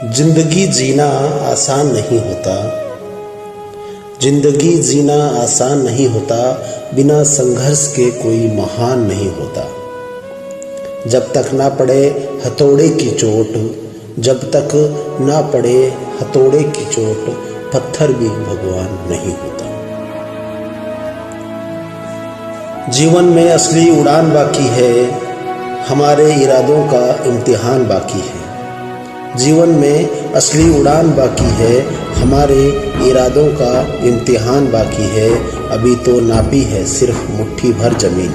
जिंदगी जीना आसान नहीं होता, जिंदगी जीना आसान नहीं होता, बिना संघर्ष के कोई महान नहीं होता। जब तक ना पड़े हथौड़े की चोट, जब तक ना पड़े हथौड़े की चोट, पत्थर भी भगवान नहीं होता। जीवन में असली उड़ान बाकी है, हमारे इरादों का इम्तिहान बाकी है। जीवन में असली उड़ान बाकी है, हमारे इरादों का इम्तिहान बाकी है। अभी तो नापी है सिर्फ मुट्ठी भर जमीन,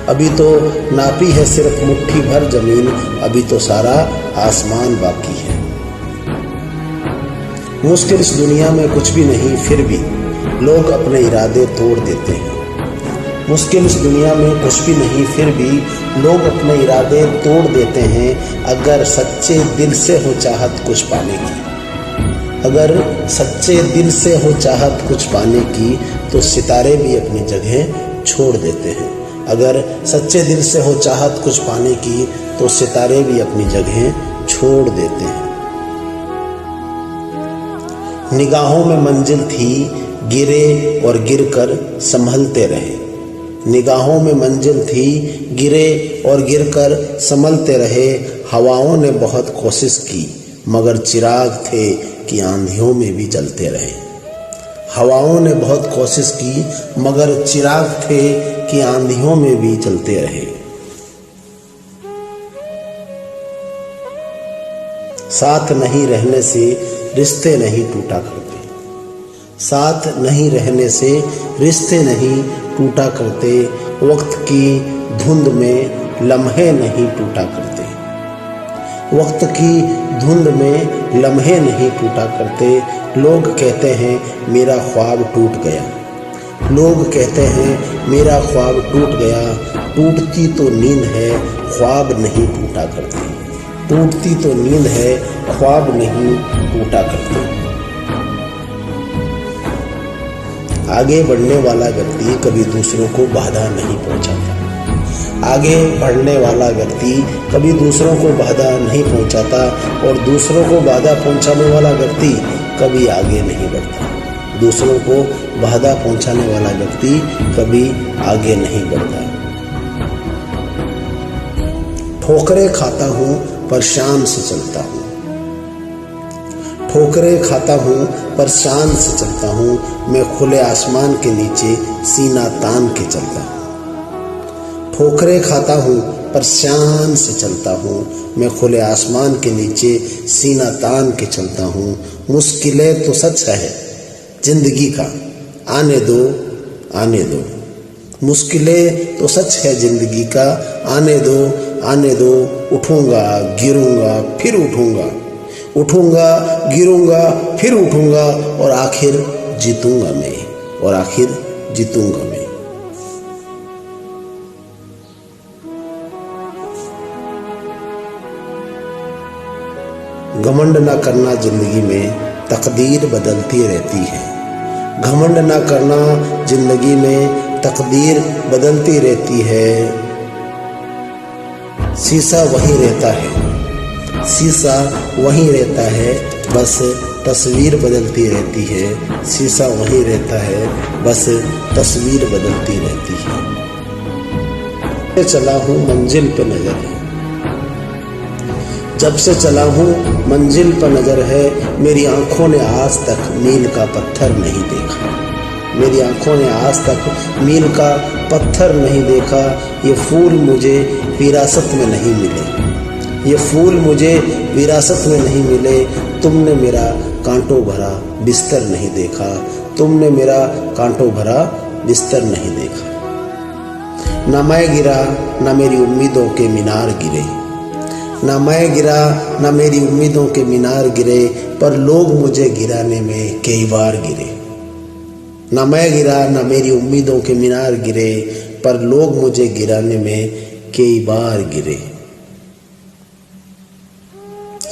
अभी तो नापी है सिर्फ मुट्ठी भर जमीन, अभी तो सारा आसमान बाकी है। मुश्किल इस दुनिया में कुछ भी नहीं, फिर भी लोग अपने इरादे तोड़ देते हैं। मुश्किल इस दुनिया में कुछ भी नहीं, फिर भी लोग अपने इरादे तोड़ देते हैं। अगर सच्चे दिल से हो चाहत कुछ पाने की, अगर सच्चे दिल से हो चाहत कुछ पाने की, तो सितारे भी अपनी जगह छोड़ देते हैं। अगर सच्चे दिल से हो चाहत कुछ पाने की, तो सितारे भी अपनी जगह छोड़ देते हैं। निगाहों में मंजिल थी, गिरे और गिरकर संभलते रहे। निगाहों में मंजिल थी, गिरे और गिरकर संभलते रहे। हवाओं ने बहुत कोशिश की, मगर चिराग थे कि आंधियों में भी जलते रहे। हवाओं ने बहुत कोशिश की, मगर चिराग थे कि आंधियों में भी जलते रहे। साथ नहीं रहने से रिश्ते नहीं टूटा करते, साथ नहीं रहने से रिश्ते नहीं टूटा करते। वक्त की धुंध में लम्हे नहीं टूटा करते, वक्त की धुंध में लम्हे नहीं टूटा करते। लोग कहते हैं मेरा ख्वाब टूट गया, लोग कहते हैं मेरा ख्वाब टूट गया। टूटती तो नींद है, ख्वाब नहीं टूटा करती, टूटती तो नींद है, ख्वाब नहीं टूटा करते। आगे बढ़ने वाला व्यक्ति कभी दूसरों को बाधा नहीं पहुंचाता, आगे बढ़ने वाला व्यक्ति कभी दूसरों को बाधा नहीं पहुंचाता, और दूसरों को बाधा पहुंचाने वाला व्यक्ति कभी आगे नहीं बढ़ता। दूसरों को बाधा पहुंचाने वाला व्यक्ति कभी आगे नहीं बढ़ता। ठोकरें खाता हूं पर शान से चलता हूं, ठोकरें खाता हूँ पर शान से चलता हूँ। मैं खुले आसमान के नीचे सीना तान के चलता हूँ। ठोकरें खाता हूँ पर शान से चलता हूँ, मैं खुले आसमान के नीचे सीना तान के चलता हूँ। मुश्किलें तो सच है जिंदगी का, आने दो आने दो। मुश्किलें तो सच है जिंदगी का, आने दो आने दो। उठूंगा गिरूंगा फिर उठूंगा, उठूंगा गिरूंगा फिर उठूंगा, और आखिर जीतूंगा मैं, और आखिर जीतूंगा मैं। घमंड ना करना जिंदगी में, तकदीर बदलती रहती है। घमंड ना करना जिंदगी में, तकदीर बदलती रहती है। शीशा वही रहता है, शीशा वहीं रहता है, बस तस्वीर बदलती रहती है। शीशा वहीं रहता है, बस तस्वीर बदलती रहती है। चला हूँ मंजिल पे नजर है, जब से चला हूँ मंजिल पर नजर है। मेरी आंखों ने आज तक मील का पत्थर नहीं देखा, मेरी आंखों ने आज तक मील का पत्थर नहीं देखा। ये फूल मुझे विरासत में नहीं मिले, ये फूल मुझे विरासत में नहीं मिले। तुमने मेरा कांटों भरा बिस्तर नहीं देखा, तुमने मेरा कांटों भरा बिस्तर नहीं देखा। ना मैं गिरा ना मेरी उम्मीदों के मीनार गिरे, ना मैं गिरा ना मेरी उम्मीदों के मीनार गिरे, पर लोग मुझे गिराने में कई बार गिरे। ना मैं गिरा ना मेरी उम्मीदों के मीनार गिरे, पर लोग मुझे गिराने में कई बार गिरे।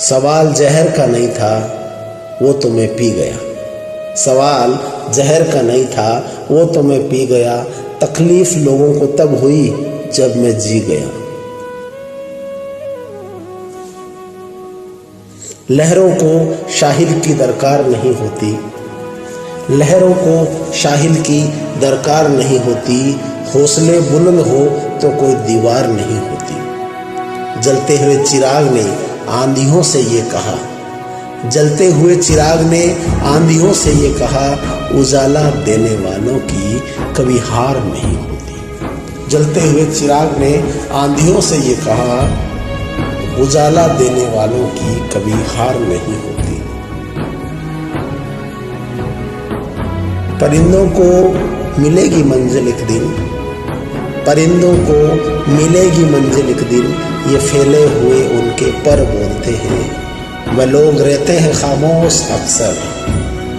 सवाल जहर का नहीं था, वो तो मैं पी गया, सवाल जहर का नहीं था, वो तो मैं पी गया। तकलीफ लोगों को तब हुई जब मैं जी गया, लहरों को शाहिल की दरकार नहीं होती, लहरों को शाहिल की दरकार नहीं होती, हौसले बुलंद हो तो कोई दीवार नहीं होती। जलते हुए चिराग ने आंधियों से ये कहा, जलते हुए चिराग ने आंधियों से ये कहा, उजाला देने वालों की कभी हार नहीं होती। जलते हुए चिराग ने आंधियों से ये कहा, उजाला देने वालों की कभी हार नहीं होती। परिंदों को मिलेगी मंजिल एक दिन, परिंदों को मिलेगी मंजिल एक दिन, ये फैले हुए उनके पर बोलते हैं। वह लोग रहते हैं खामोश अक्सर,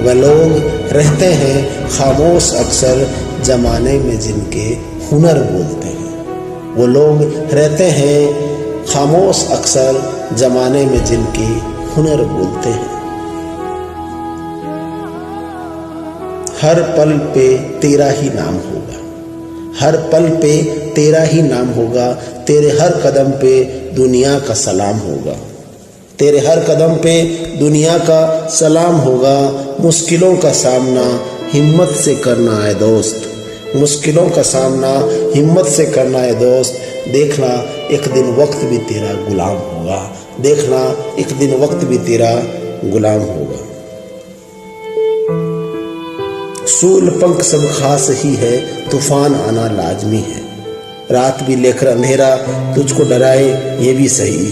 वह लोग रहते हैं खामोश अक्सर, जमाने में जिनके हुनर बोलते हैं। वो लोग रहते हैं खामोश अक्सर, जमाने में जिनके हुनर बोलते हैं। हर पल पे तेरा ही नाम होगा, हर पल पे तेरा ही नाम होगा, तेरे हर कदम पे दुनिया का सलाम होगा, तेरे हर कदम पे दुनिया का सलाम होगा। मुश्किलों का सामना हिम्मत से करना है दोस्त, मुश्किलों का सामना हिम्मत से करना है दोस्त। देखना एक दिन वक्त भी तेरा गुलाम होगा, देखना एक दिन वक्त भी तेरा गुलाम होगा। सूल पंख सब खास ही है, तूफान आना लाजमी है। रात भी लेकर अंधेरा तुझको डराए ये भी सही,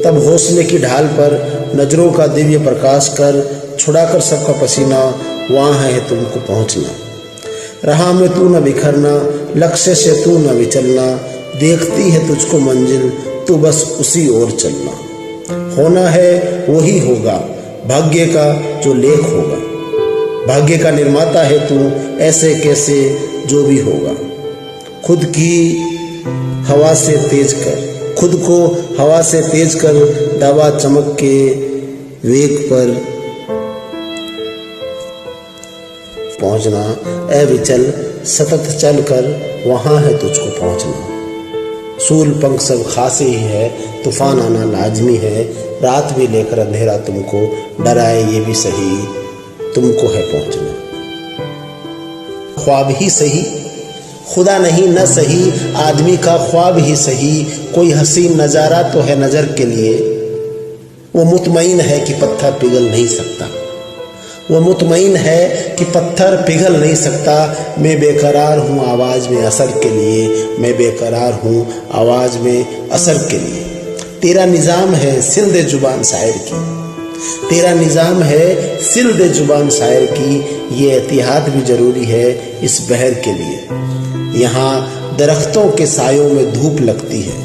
तब हौसले की ढाल पर नजरों का दिव्य प्रकाश कर, छुड़ाकर सबका पसीना वहाँ है तुमको पहुँचना। राह में तू न बिखरना, लक्ष्य से तू न विचलना, देखती है तुझको मंजिल तू बस उसी ओर चलना। होना है वही होगा, भाग्य का जो लेख होगा, भाग्य का निर्माता है तू, ऐसे कैसे जो भी होगा। खुद की हवा से तेज कर, खुद को हवा से तेज कर, दवा चमक के वेग पर पहुंचना। अविचल सतत चल कर वहां है तुझको पहुंचना। सूल पंख सब खासे ही है, तूफान आना लाजमी है। रात भी लेकर अंधेरा तुमको डराए ये भी सही, तुमको है पहुंचना। ख्वाब ही सही, खुदा नहीं न सही, आदमी का ख्वाब ही सही। कोई हसीन नजारा तो है नजर के लिए, वो मुतमईन है कि पत्थर पिघल नहीं सकता, वो मुतमईन है कि पत्थर पिघल नहीं सकता। मैं बेकरार हूँ आवाज में असर के लिए, मैं बेकरार हूँ आवाज में असर के लिए। तेरा निजाम है सिल दे जुबान शायर की, तेरा निजाम है सिल दे जुबान शायर की। ये एहतियात भी जरूरी है इस बहर के लिए। यहाँ दरख्तों के सायों में धूप लगती है,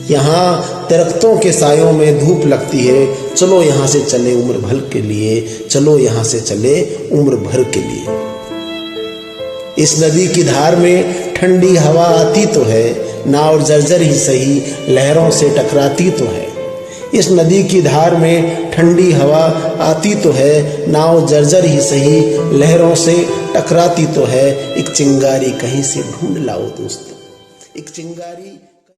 यहाँ दरख्तों के सायों में धूप लगती है। चलो यहाँ से चले उम्र भर के लिए, चलो यहाँ से चले उम्र भर के लिए। इस नदी की धार में ठंडी हवा आती तो है, नाव जर्जर ही सही लहरों से टकराती तो है। इस नदी की धार में ठंडी हवा आती तो है, नाव जर्जर ही सही लहरों से टकराती तो है। एक चिंगारी कहीं से ढूंढ लाओ दोस्त, एक चिंगारी